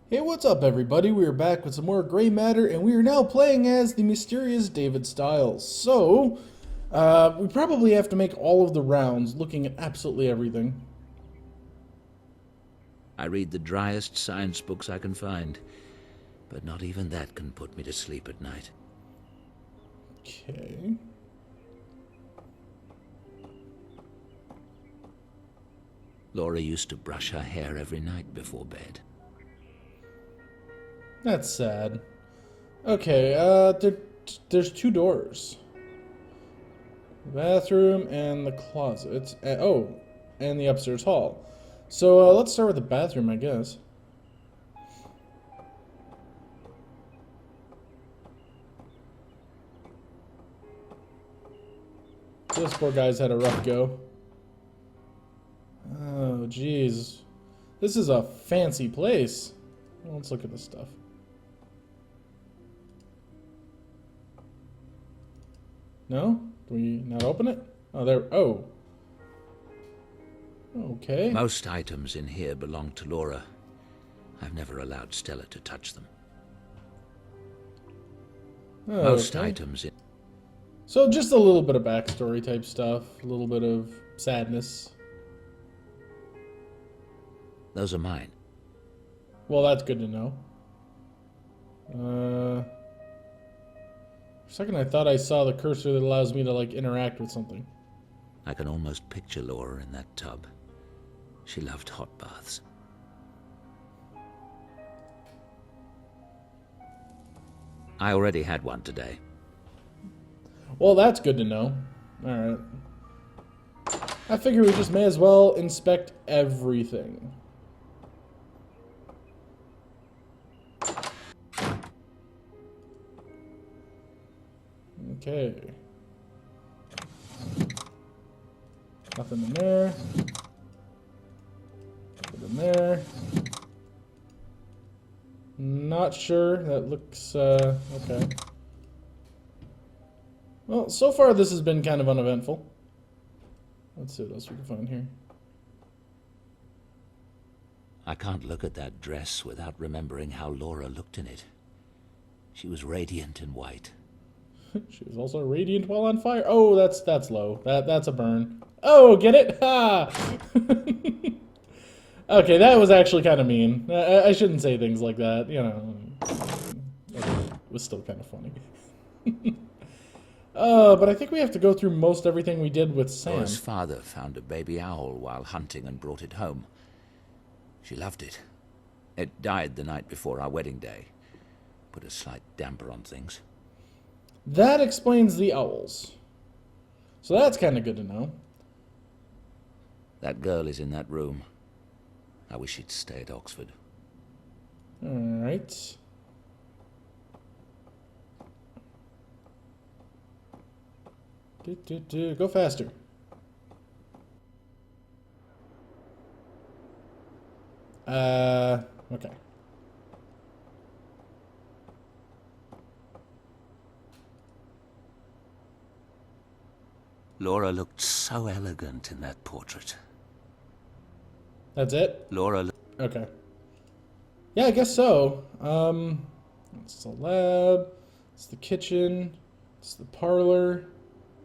Hey, what's up, everybody? We are back with some more Gray Matter, and we are now playing as the mysterious David Styles. So, we probably have to make all of the rounds, looking at absolutely everything. I read the driest science books I can find, but not even that can put me to sleep at night. Okay. Laura used to brush her hair every night before bed. That's sad. Okay, there's two doors. The bathroom and the closet. And the upstairs hall. So, let's start with the bathroom, I guess. This poor guy's had a rough go. Oh, jeez. This is a fancy place. Let's look at this stuff. No? Do we not open it? Oh, there. Oh. Okay. Most items in here belong to Laura. I've never allowed Stella to touch them. Oh, Most okay. items in... So just a little bit of backstory type stuff. A little bit of sadness. Those are mine. Well, that's good to know. For a second I thought I saw the cursor that allows me to, like, interact with something. I can almost picture Laura in that tub. She loved hot baths. I already had one today. Well, that's good to know. Alright. I figure we just may as well inspect everything. Okay. Nothing in there. Nothing in there. Not sure. That looks, okay. Well, so far this has been kind of uneventful. Let's see what else we can find here. I can't look at that dress without remembering how Laura looked in it. She was radiant in white. She was also radiant while on fire. Oh, that's low. That's a burn. Oh, get it? Ha! Okay, that was actually kind of mean. I shouldn't say things like that, you know. Okay, it was still kind of funny. But I think we have to go through most everything we did with Sam. Laura's father found a baby owl while hunting and brought it home. She loved it. It died the night before our wedding day. Put a slight damper on things. That explains the owls. So that's kind of good to know. That girl is in that room. I wish she'd stay at Oxford. Alright. Go faster. Okay. Laura looked so elegant in that portrait. That's it? Laura... Okay. Yeah, I guess so. It's the lab. It's the kitchen. It's the parlor.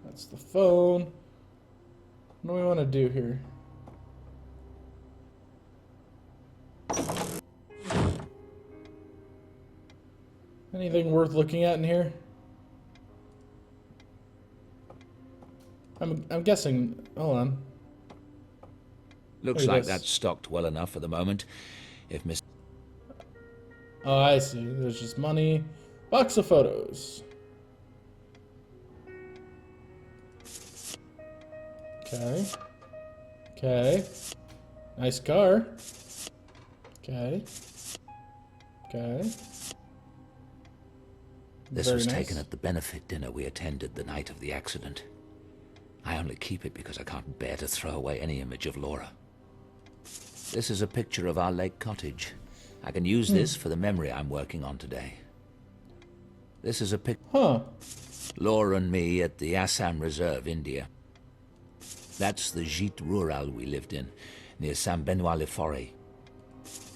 That's the phone. What do we want to do here? Anything worth looking at in here? I'm guessing. Hold on. Looks Look at like this. that's stocked well enough for the moment. If Miss... Oh, I see. There's just money. Box of photos. Okay. Okay. Nice car. Okay. Okay. This Very was nice. taken at the benefit dinner we attended the night of the accident. I only keep it because I can't bear to throw away any image of Laura. This is a picture of our lake cottage. I can use this for the memory I'm working on today. This is a picture... Huh. Laura and me at the Assam Reserve, India. That's the gîte rural we lived in, near Saint-Benoît-le-Forêt.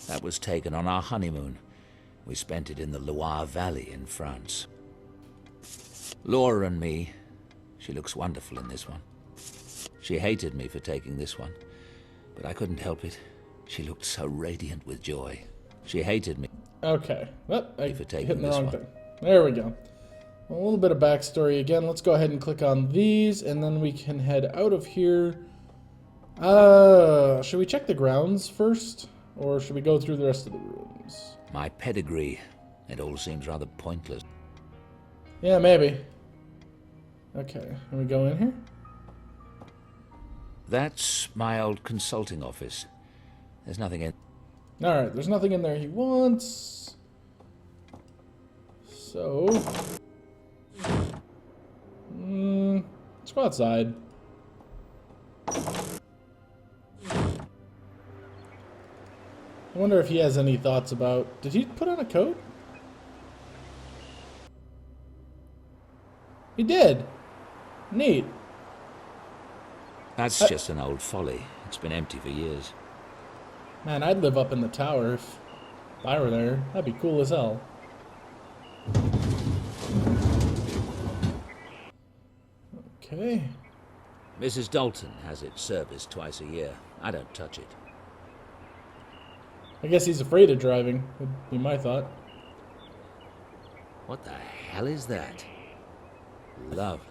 That was taken on our honeymoon. We spent it in the Loire Valley in France. Laura and me. She looks wonderful in this one. She hated me for taking this one, but I couldn't help it. She looked so radiant with joy. She hated me. Okay. Oh, I For taking hit the this wrong one. thing. There we go. A little bit of backstory again. Let's go ahead and click on these, and then we can head out of here. Should we check the grounds first? Or should we go through the rest of the rooms? My pedigree. It all seems rather pointless. Yeah, maybe. Okay, can we go in here? That's my old consulting office. There's nothing in... Alright, there's nothing in there he wants. So... let's go outside. I wonder if he has any thoughts about... Did he put on a coat? He did. Neat. That's just an old folly. It's been empty for years. Man, I'd live up in the tower if I were there. That'd be cool as hell. Okay. Mrs. Dalton has it serviced twice a year. I don't touch it. I guess he's afraid of driving, would be my thought. What the hell is that? Lovely.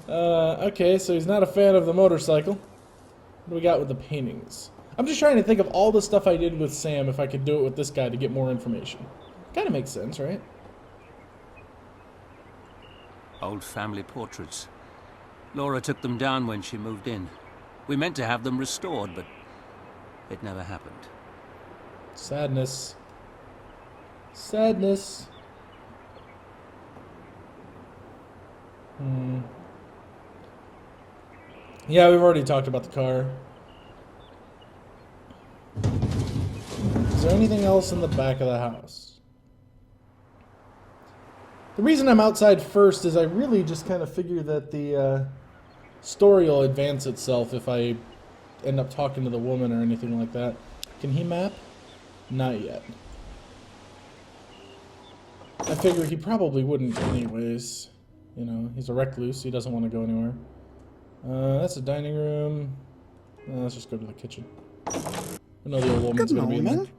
Okay, so he's not a fan of the motorcycle. What do we got with the paintings? I'm just trying to think of all the stuff I did with Sam if I could do it with this guy to get more information. Kind of makes sense, right? Old family portraits. Laura took them down when she moved in. We meant to have them restored, but it never happened. Sadness. Sadness. Yeah, we've already talked about the car. Is there anything else in the back of the house? The reason I'm outside first is I really just kind of figure that the story will advance itself if I end up talking to the woman or anything like that. Can he map? Not yet. I figure he probably wouldn't anyways. You know, he's a recluse. He doesn't want to go anywhere. That's a dining room. Let's just go to the kitchen. I know the old woman's Good going to be in there. morning.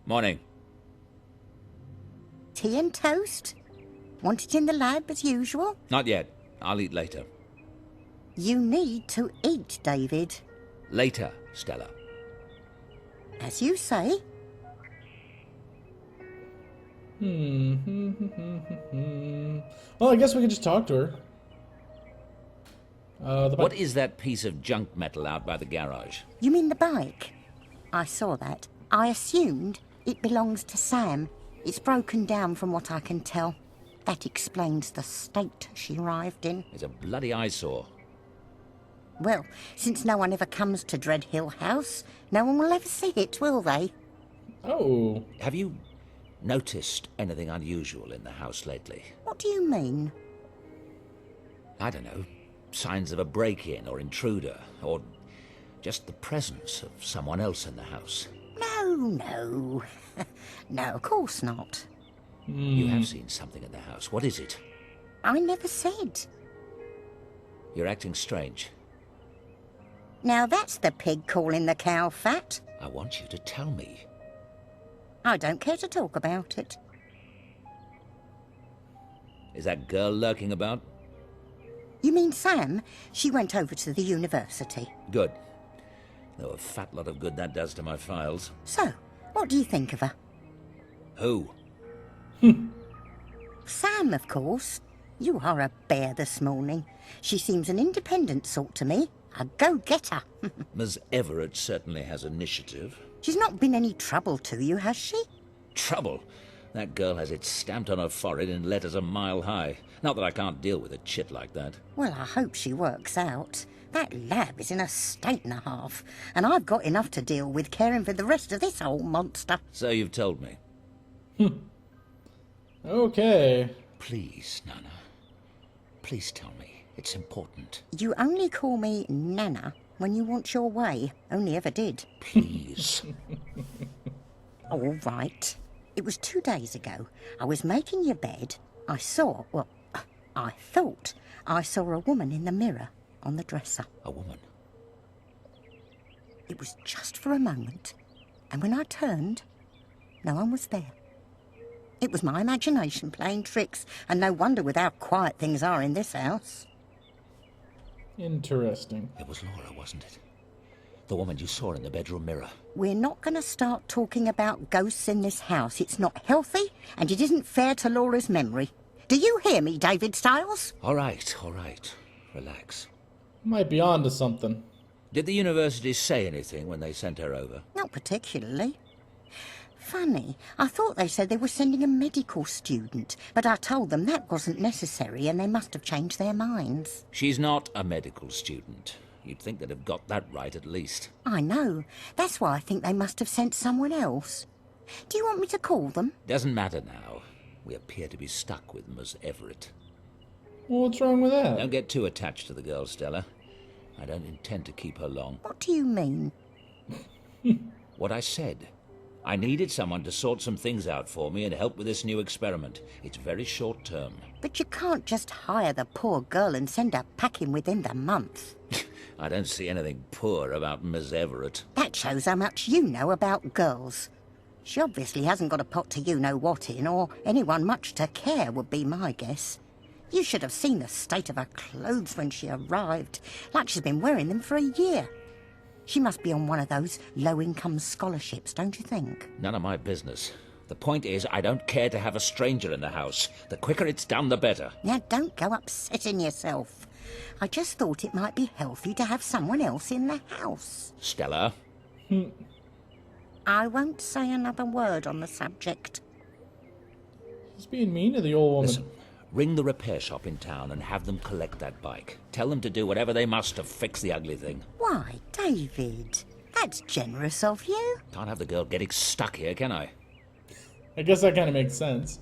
Morning. Tea and toast? Want it in the lab as usual? Not yet. I'll eat later. You need to eat, David. Later, Stella. As you say. Well, I guess we could just talk to her. What is that piece of junk metal out by the garage? You mean the bike? I saw that. I assumed it belongs to Sam. It's broken down from what I can tell. That explains the state she arrived in. It's a bloody eyesore. Well, since no one ever comes to Dread Hill House, no one will ever see it, will they? Oh. Have you noticed anything unusual in the house lately? What do you mean? I don't know. Signs of a break-in or intruder, or just the presence of someone else in the house. No. No, of course not. You have seen something in the house. What is it? I never said. You're acting strange. Now that's the pig calling the cow fat. I want you to tell me. I don't care to talk about it. Is that girl lurking about? You mean Sam? She went over to the university. Good. Though a fat lot of good that does to my files. So, what do you think of her? Who? Sam, of course. You are a bear this morning. She seems an independent sort to me. A go-getter. Ms. Everett certainly has initiative. She's not been any trouble to you, has she? Trouble? That girl has it stamped on her forehead in letters a mile high. Not that I can't deal with a chit like that. Well, I hope she works out. That lab is in a state and a half, and I've got enough to deal with caring for the rest of this old monster. So you've told me. Okay. Please, Nana. Please tell me. It's important. You only call me Nana when you want your way. Only ever did. Please. All right. It was 2 days ago. I was making your bed. I thought I saw a woman in the mirror on the dresser. A woman? It was just for a moment. And when I turned, no one was there. It was my imagination playing tricks, and no wonder with how quiet things are in this house. Interesting. It was Laura, wasn't it? The woman you saw in the bedroom mirror. We're not going to start talking about ghosts in this house. It's not healthy, and it isn't fair to Laura's memory. Do you hear me, David Stiles? All right. Relax. Might be on to something. Did the university say anything when they sent her over? Not particularly. Funny, I thought they said they were sending a medical student, but I told them that wasn't necessary and they must have changed their minds. She's not a medical student. You'd think they'd have got that right at least. I know. That's why I think they must have sent someone else. Do you want me to call them? Doesn't matter now. We appear to be stuck with Miss Everett. Well, what's wrong with that? Don't get too attached to the girl, Stella. I don't intend to keep her long. What do you mean? What I said. I needed someone to sort some things out for me and help with this new experiment. It's very short term. But you can't just hire the poor girl and send her packing within the month. I don't see anything poor about Miss Everett. That shows how much you know about girls. She obviously hasn't got a pot to you-know-what in, or anyone much to care would be my guess. You should have seen the state of her clothes when she arrived, like she's been wearing them for a year. She must be on one of those low-income scholarships, don't you think? None of my business. The point is, I don't care to have a stranger in the house. The quicker it's done, the better. Now, don't go upsetting yourself. I just thought it might be healthy to have someone else in the house. Stella? I won't say another word on the subject. He's being mean to the old woman. Listen, ring the repair shop in town and have them collect that bike. Tell them to do whatever they must to fix the ugly thing. Why, David? That's generous of you. Can't have the girl getting stuck here, can I? I guess that kind of makes sense.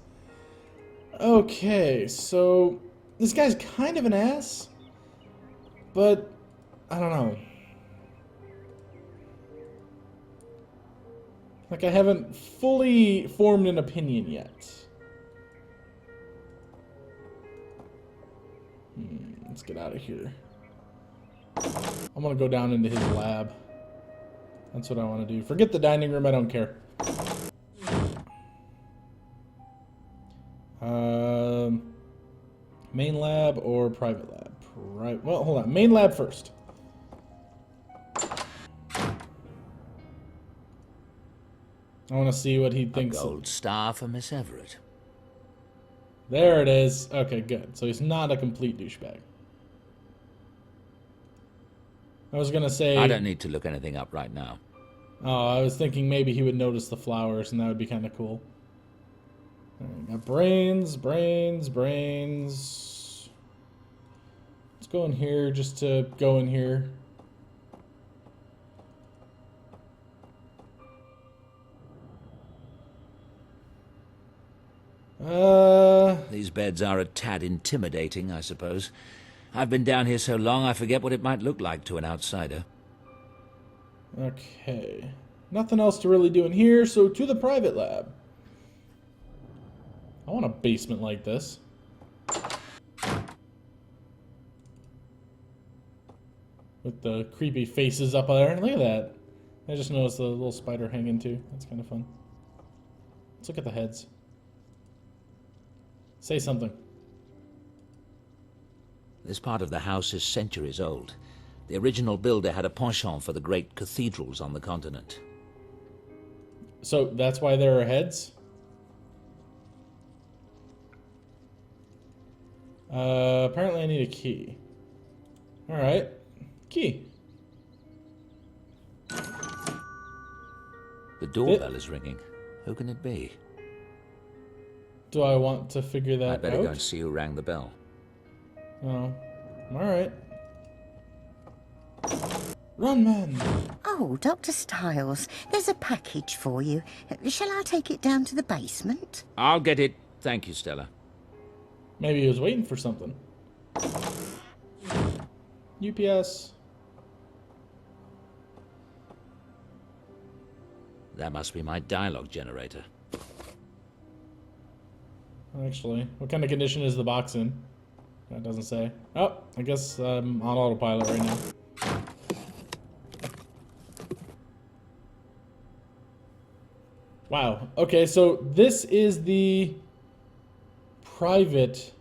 Okay, so this guy's kind of an ass, but I don't know. Like, I haven't fully formed an opinion yet. Let's get out of here. I'm gonna go down into his lab. That's what I want to do. Forget the dining room, I don't care. Main lab or private lab? Well, hold on. Main lab first. I want to see what he thinks. A gold star for Miss Everett. There it is. Okay, good. So he's not a complete douchebag. I was gonna say... I don't need to look anything up right now. Oh, I was thinking maybe he would notice the flowers, and that would be kind of cool. Alright, got brains. Let's go in here just to go in here. These beds are a tad intimidating, I suppose. I've been down here so long I forget what it might look like to an outsider. Okay. Nothing else to really do in here, so to the private lab. I want a basement like this. With the creepy faces up there. Look at that. I just noticed the little spider hanging too. That's kind of fun. Let's look at the heads. Say something. This part of the house is centuries old. The original builder had a penchant for the great cathedrals on the continent. So that's why there are heads? Apparently I need a key. Alright. Key. The doorbell is ringing. Who can it be? Do I want to figure that out? I'd better go and see who rang the bell. Oh. Alright. Run, man! Oh, Dr. Stiles, there's a package for you. Shall I take it down to the basement? I'll get it. Thank you, Stella. Maybe he was waiting for something. UPS. That must be my dialogue generator. Actually, what kind of condition is the box in? That doesn't say. Oh, I guess I'm on autopilot right now. Wow. Okay, so this is the private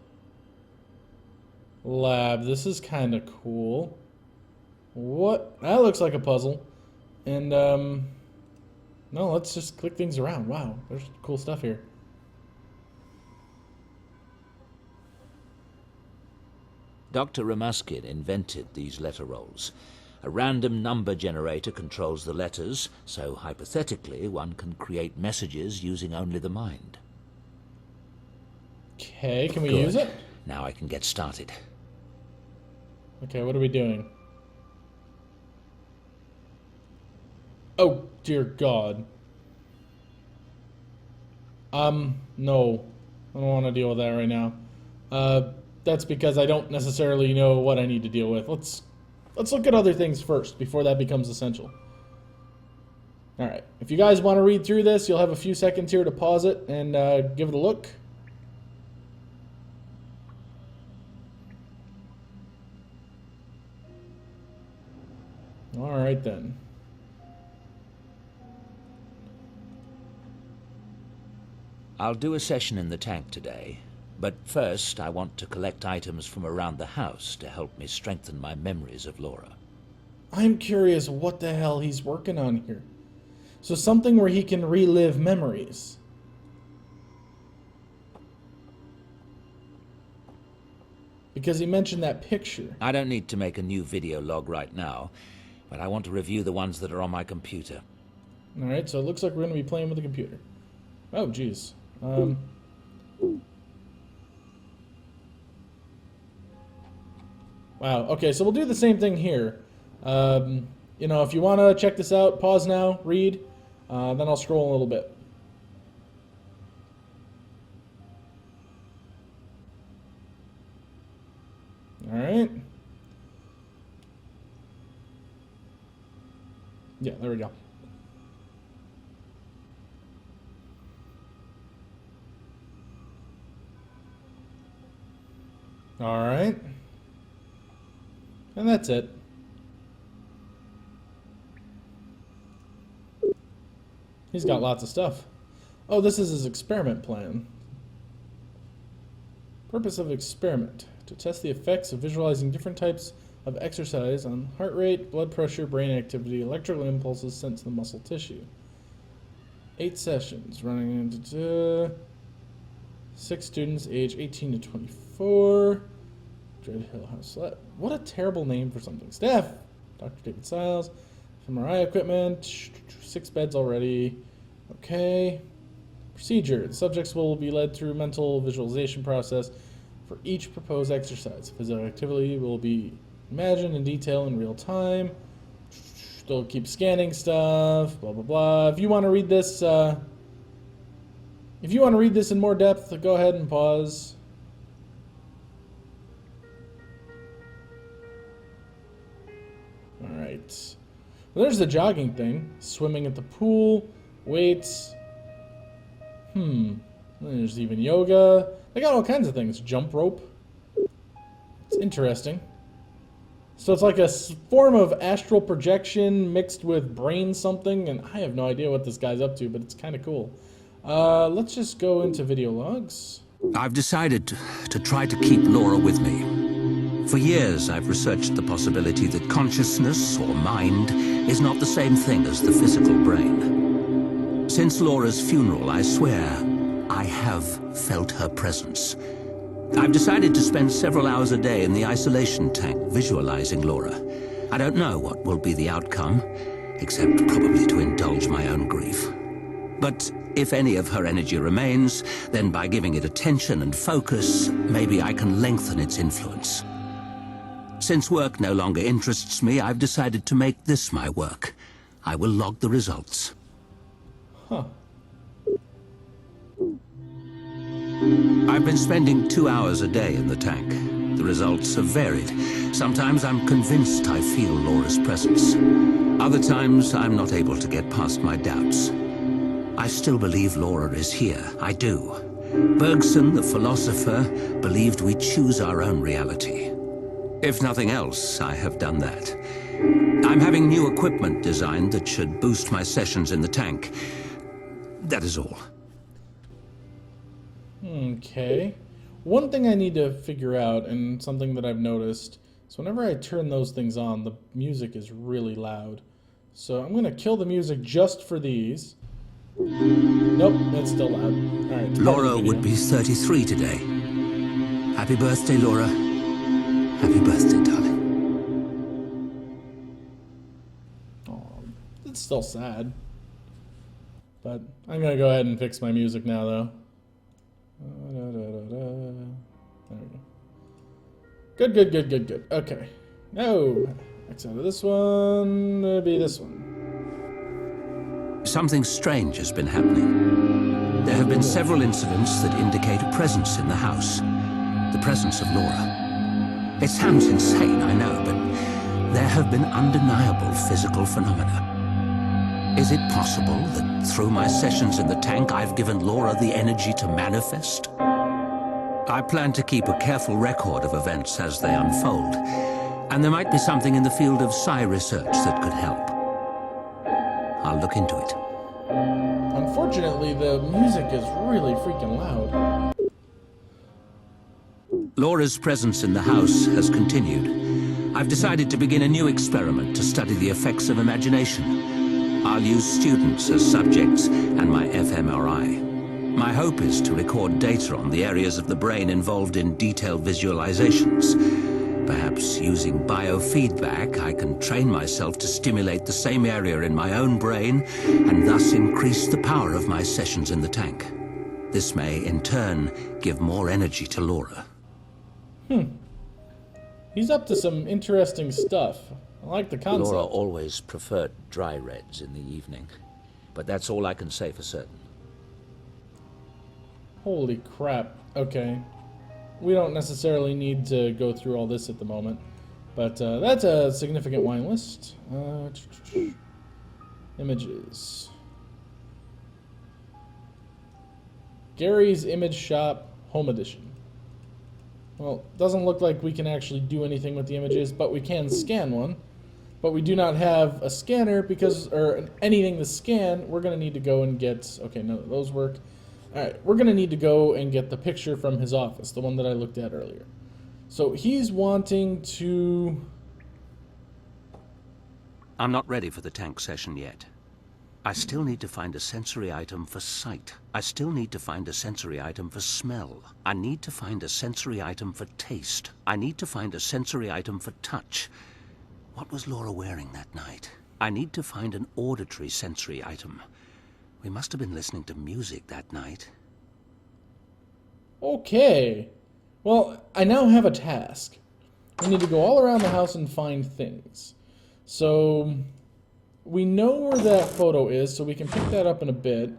lab. This is kind of cool. What? That looks like a puzzle. And, no, let's just click things around. Wow, there's cool stuff here. Dr. Ramuskin invented these letter rolls. A random number generator controls the letters, so hypothetically one can create messages using only the mind. Okay, can we Good. use it? Now I can get started. Okay, what are we doing? Oh, dear God. No. I don't want to deal with that right now. That's because I don't necessarily know what I need to deal with. Let's look at other things first before that becomes essential. Alright, if you guys want to read through this, you'll have a few seconds here to pause it and give it a look. Alright then. I'll do a session in the tank today, but first I want to collect items from around the house to help me strengthen my memories of Laura. I'm curious what the hell he's working on here. So something where he can relive memories. Because he mentioned that picture. I don't need to make a new video log right now, but I want to review the ones that are on my computer. Alright, so it looks like we're going to be playing with the computer. Oh, jeez. Wow, okay, so we'll do the same thing here. You know, if you want to check this out, pause now, read, then I'll scroll a little bit. Alright. Yeah, there we go. Alright. And that's it. He's got lots of stuff. Oh, this is his experiment plan. Purpose of experiment: to test the effects of visualizing different types of exercise on heart rate, blood pressure, brain activity, electrical impulses sent to the muscle tissue. 8 sessions running into 6 students, age 18 to 24. Dread Hill House. What a terrible name for something. Staff: Dr. David Siles. MRI equipment. 6 beds already. Okay. Procedure: the subjects will be led through mental visualization process for each proposed exercise. Physical activity will be imagined in detail in real time. They'll keep scanning stuff. Blah blah blah. If you want to read this, in more depth, go ahead and pause. All right. Well, there's the jogging thing. Swimming at the pool. Weights. There's even yoga. They got all kinds of things. Jump rope. It's interesting. So it's like a form of astral projection mixed with brain something, and I have no idea what this guy's up to, but it's kind of cool. Let's just go into video logs. I've decided to try to keep Laura with me. For years, I've researched the possibility that consciousness, or mind, is not the same thing as the physical brain. Since Laura's funeral, I swear, I have felt her presence. I've decided to spend several hours a day in the isolation tank visualizing Laura. I don't know what will be the outcome, except probably to indulge my own grief. But if any of her energy remains, then by giving it attention and focus, maybe I can lengthen its influence. Since work no longer interests me, I've decided to make this my work. I will log the results. Huh. I've been spending 2 hours a day in the tank. The results have varied. Sometimes I'm convinced I feel Laura's presence. Other times, I'm not able to get past my doubts. I still believe Laura is here. I do. Bergson, the philosopher, believed we choose our own reality. If nothing else, I have done that. I'm having new equipment designed that should boost my sessions in the tank. That is all. Okay. One thing I need to figure out, and something that I've noticed, is whenever I turn those things on, the music is really loud. So I'm going to kill the music just for these. Nope, that's still loud. Alright. Laura would be 33 today. Happy birthday, Laura. Happy birthday, darling. Oh, it's still sad. But I'm going to go ahead and fix my music now, though. There we go. Good, good, good, good, good. Okay. No. X out of this one. It'll be this one. Something strange has been happening. There have been several incidents that indicate a presence in the house. The presence of Laura. It sounds insane, I know, but there have been undeniable physical phenomena. Is it possible that through my sessions in the tank, I've given Laura the energy to manifest? I plan to keep a careful record of events as they unfold, and there might be something in the field of psi research that could help. I'll look into it. Unfortunately, the music is really freaking loud. Laura's presence in the house has continued. I've decided to begin a new experiment to study the effects of imagination. I'll use students as subjects and my fMRI. My hope is to record data on the areas of the brain involved in detailed visualizations. Perhaps using biofeedback, I can train myself to stimulate the same area in my own brain and thus increase the power of my sessions in the tank. This may, in turn, give more energy to Laura. He's up to some interesting stuff. I like the concept. Laura always preferred dry reds in the evening, but that's all I can say for certain. Holy crap. Okay. We don't necessarily need to go through all this at the moment, but that's a significant wine list. Images. Gary's Image Shop Home Edition. Well, doesn't look like we can actually do anything with the images, but we can scan one. But we do not have a scanner because, or anything to scan. We're going to need to go and get, okay, none of those work. Alright, we're going to need to go and get the picture from his office, the one that I looked at earlier. So he's wanting to... I'm not ready for the tank session yet. I still need to find a sensory item for sight. I still need to find a sensory item for smell. I need to find a sensory item for taste. I need to find a sensory item for touch. What was Laura wearing that night? I need to find an auditory sensory item. We must have been listening to music that night. Okay. Well, I now have a task. We need to go all around the house and find things. So, we know where that photo is, so we can pick that up in a bit.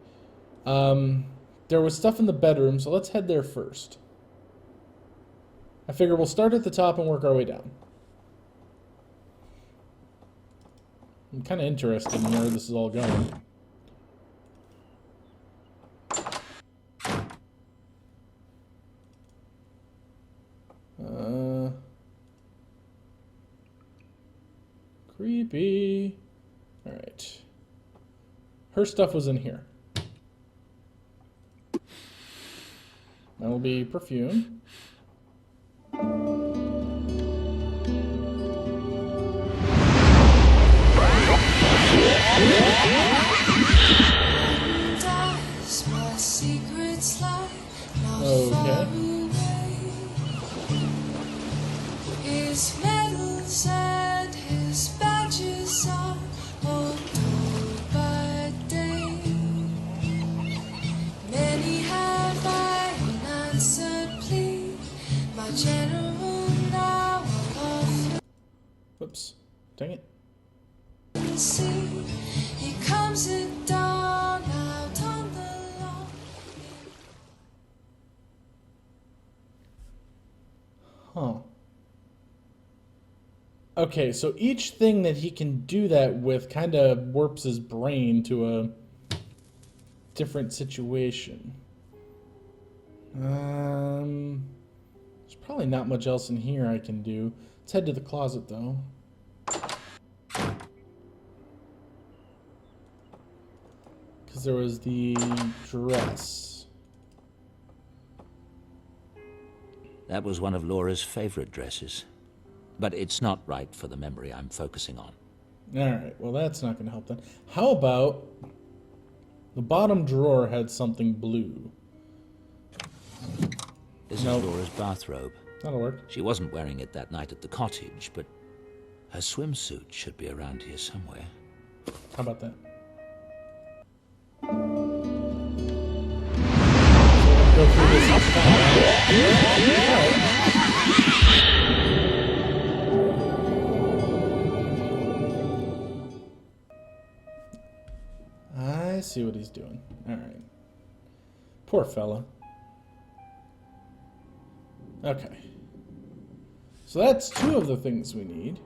There was stuff in the bedroom, so let's head there first. I figure we'll start at the top and work our way down. I'm kind of interested in where this is all going. Creepy. Alright. Her stuff was in here. That'll be perfume. Okay. His medals and his badges are all told by day. Many have I unanswered plea. My general now of Whoops. Dang it. see. He comes at dawn out on the lawn. Huh. Okay, so each thing that he can do that with kind of warps his brain to a different situation. There's probably not much else in here I can do. Let's head to the closet, though. Because there was the dress. That was one of Laura's favorite dresses. But it's not right for the memory I'm focusing on. Alright, well that's not going to help then. How about the bottom drawer had something blue? This Nope. is Laura's bathrobe. That'll work. She wasn't wearing it that night at the cottage, but her swimsuit should be around here somewhere. How about that? So we'll go through this each time. I see what he's doing. Alright. Poor fella. Okay. So that's two of the things we need.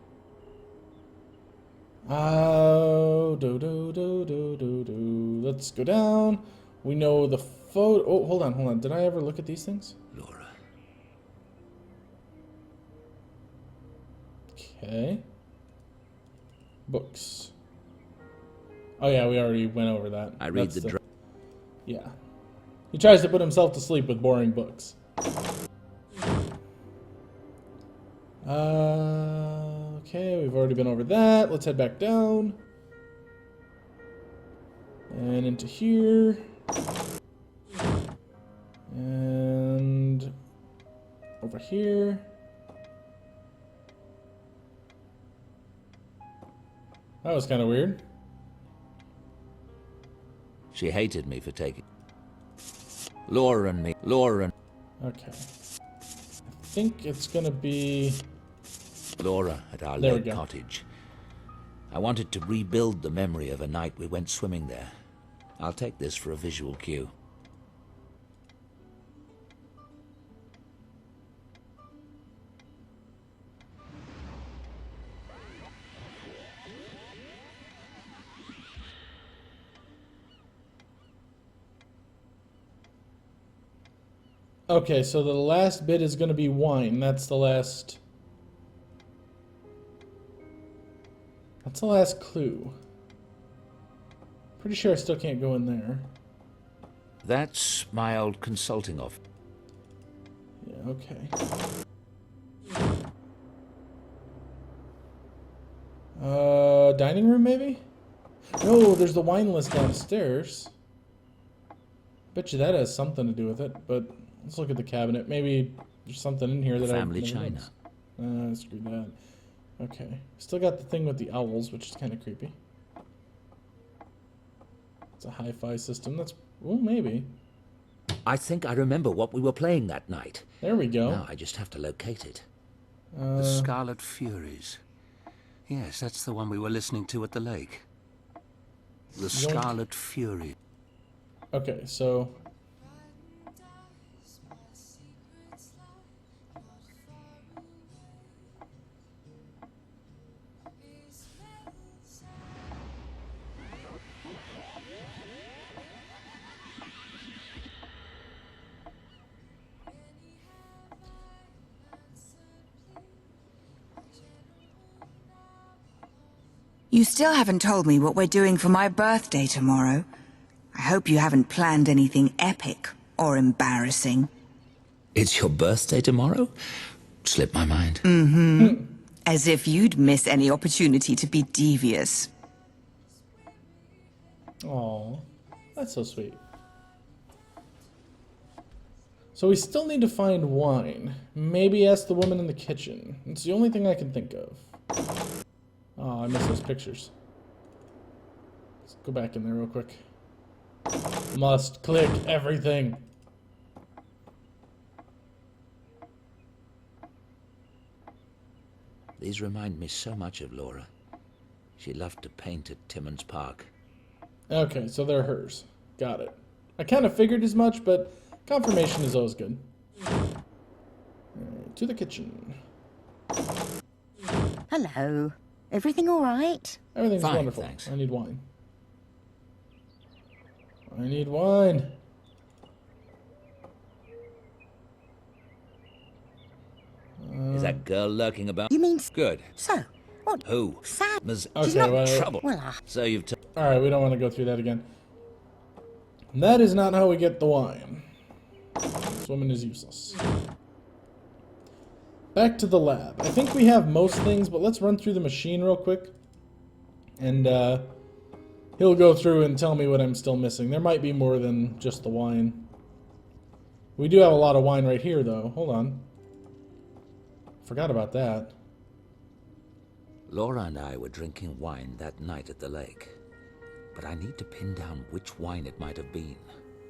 Let's go down. We know the photo. Oh, hold on. Did I ever look at these things? Laura. Okay. Books. Oh yeah, we already went over that. I read That's the yeah. He tries to put himself to sleep with boring books. Okay, we've already been over that. Let's head back down. And into here. And over here. That was kind of weird. She hated me for taking... Laura and me. Laura and... Okay. I think it's gonna be... Laura at our There we lake go. cottage. I wanted to rebuild the memory of a night we went swimming there. I'll take this for a visual cue. Okay, so the last bit is gonna be wine. That's the last clue. Pretty sure I still can't go in there. That's my old consulting office. Yeah, okay. Dining room maybe? No, there's the wine list downstairs. Bet you that has something to do with it, but let's look at the cabinet. Maybe there's something in here that Family I've never china. noticed. Screw that. Okay. Still got the thing with the owls, which is kind of creepy. It's a hi-fi system. That's... well, maybe. I think I remember what we were playing that night. There we go. Now I just have to locate it. The Scarlet Furies. Yes, that's the one we were listening to at the lake. The Yoink. Scarlet Fury. Okay, so... You still haven't told me what we're doing for my birthday tomorrow. I hope you haven't planned anything epic or embarrassing. It's your birthday tomorrow? Slipped my mind. As if you'd miss any opportunity to be devious. Aw, that's so sweet. So we still need to find wine. Maybe ask the woman in the kitchen. It's the only thing I can think of. Oh, I missed those pictures. Let's go back in there real quick. Must click everything. These remind me so much of Laura. She loved to paint at Timmins Park. Okay, so they're hers. Got it. I kind of figured as much, but confirmation is always good. Alright, to the kitchen. Hello. Everything all right? Everything's Fine, wonderful. thanks. I need wine. I need wine. Is that girl lurking about? You mean... Good. So, what... Who? Sam... Ms. She's Okay, not... well... Trouble. Well, So you've Alright, we don't want to go through that again. That is not how we get the wine. Swimming is useless. Back to the lab. I think we have most things, but let's run through the machine real quick. And, he'll go through and tell me what I'm still missing. There might be more than just the wine. We do have a lot of wine right here, though. Hold on. Forgot about that. Laura and I were drinking wine that night at the lake. But I need to pin down which wine it might have been.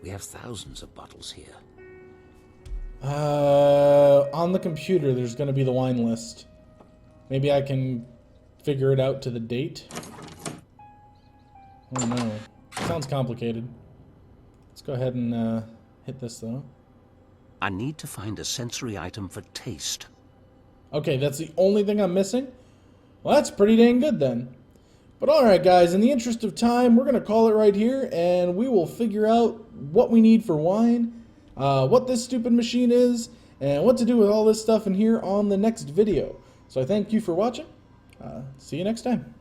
We have thousands of bottles here. On the computer, there's going to be the wine list. Maybe I can figure it out to the date. Oh no. Sounds complicated. Let's go ahead and hit this though. I need to find a sensory item for taste. Okay, that's the only thing I'm missing? Well, that's pretty dang good then. But alright guys, in the interest of time, we're going to call it right here, and we will figure out what we need for wine, what this stupid machine is, and what to do with all this stuff in here on the next video. So I thank you for watching. See you next time.